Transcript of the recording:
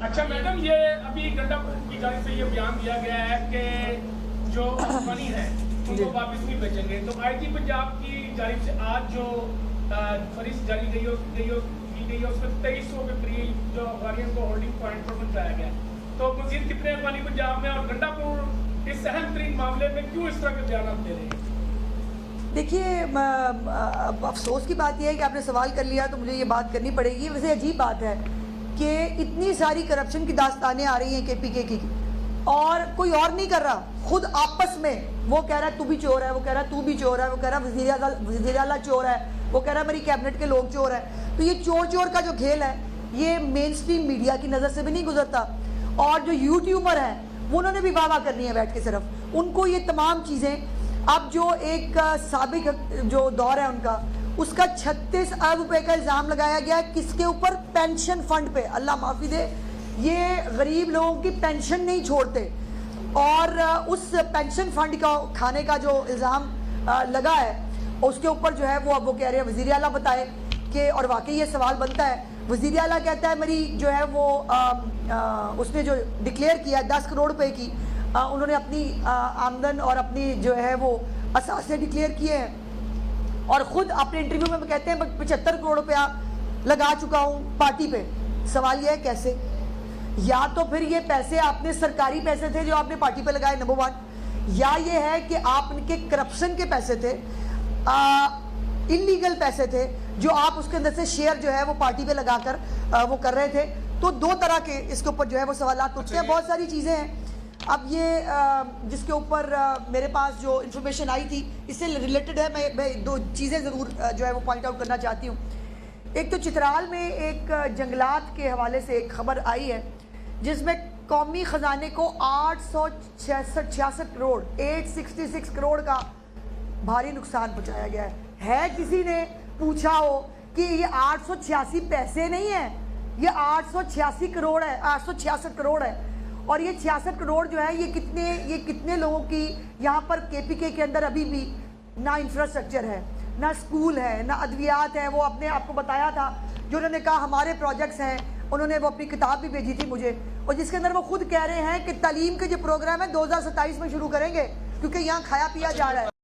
अच्छा मैडम, ये अभी गंडा की जानिब से ये बयान दिया गया है कि जो मनी है उनको वापस नहीं भेजेंगे, तो आईटी पंजाब की जानिब से आज जो फरिश्त जारी की गई है उसमें 2300 के करीब जो अफगानियों को होल्डिंग पॉइंट पर पहुंचाया गया। तो मजीद कितने अफगानी पंजाब में और गंडापुर इस अहम तरीन मामले में क्यों इस तरह के बयान दे रहे हैं? देखिए, अफसोस की बात यह है कि आपने सवाल कर लिया तो मुझे ये बात करनी पड़ेगी। वैसे अजीब बात है कि इतनी सारी करप्शन की दास्तानें आ रही हैं केपीके की और कोई और नहीं कर रहा, खुद आपस में वो कह रहा है तू भी चोर है, वो कह रहा है तू भी चोर है, वो कह रहा है वज़ीर आला चोर है, वो कह रहा है मेरी कैबिनेट के लोग चोर है। तो ये चोर का जो खेल है ये मेन स्ट्रीम मीडिया की नज़र से भी नहीं गुजरता। और जो यूट्यूबर हैं वो उन्होंने भी वाह करनी है बैठ के, सिर्फ उनको ये तमाम चीज़ें। अब जो एक साबिक जो दौर है उनका, उसका 36 अरब रुपए का इल्ज़ाम लगाया गया है किसके ऊपर? पेंशन फंड पे। अल्लाह माफ़ी दे, ये गरीब लोगों की पेंशन नहीं छोड़ते और उस पेंशन फंड का खाने का जो इल्ज़ाम लगा है उसके ऊपर जो है वो अब वो कह रहे हैं वज़ीर आला बताए कि, और वाकई ये सवाल बनता है। वज़ीर आला कहता है मेरी जो है वो उसने जो डिक्लेयर किया 10 करोड़ रुपए की उन्होंने अपनी आमदन और अपनी जो है वो असासे डिक्लेयर किए हैं और ख़ुद अपने इंटरव्यू में कहते हैं 75 करोड़ रुपया लगा चुका हूँ पार्टी पे। सवाल यह है कैसे? या तो फिर ये पैसे आपने सरकारी पैसे थे जो आपने पार्टी पे लगाए, नंबर 1, या ये है कि आपके करप्शन के पैसे थे, इलीगल पैसे थे जो आप उसके अंदर से शेयर जो है वो पार्टी पे लगाकर वो कर रहे थे। तो दो तरह के इसके ऊपर जो है वो सवालात उठते हैं। बहुत सारी चीज़ें हैं। अब ये जिसके ऊपर मेरे पास जो इन्फॉर्मेशन आई थी इससे रिलेटेड है, मैं दो चीज़ें ज़रूर जो है वो पॉइंट आउट करना चाहती हूँ। एक तो चित्राल में एक जंगलात के हवाले से एक खबर आई है जिसमें कौमी ख़जाने को 866 करोड़ 866 करोड़ का भारी नुकसान पहुँचाया गया है। किसी ने पूछा हो कि ये 886 पैसे नहीं है, ये 886 करोड़ है, 866 करोड़ है। और ये 66 करोड़ जो है ये कितने लोगों की यहाँ पर केपीके के अंदर अभी भी ना इंफ्रास्ट्रक्चर है, ना स्कूल है, ना अद्वियात है। वो अपने आपको बताया था जो उन्होंने कहा हमारे प्रोजेक्ट्स हैं, उन्होंने वो अपनी किताब भी भेजी थी मुझे, और जिसके अंदर वो खुद कह रहे हैं कि तालीम के जो प्रोग्राम है 2027 में शुरू करेंगे क्योंकि यहाँ खाया पिया जा रहा है।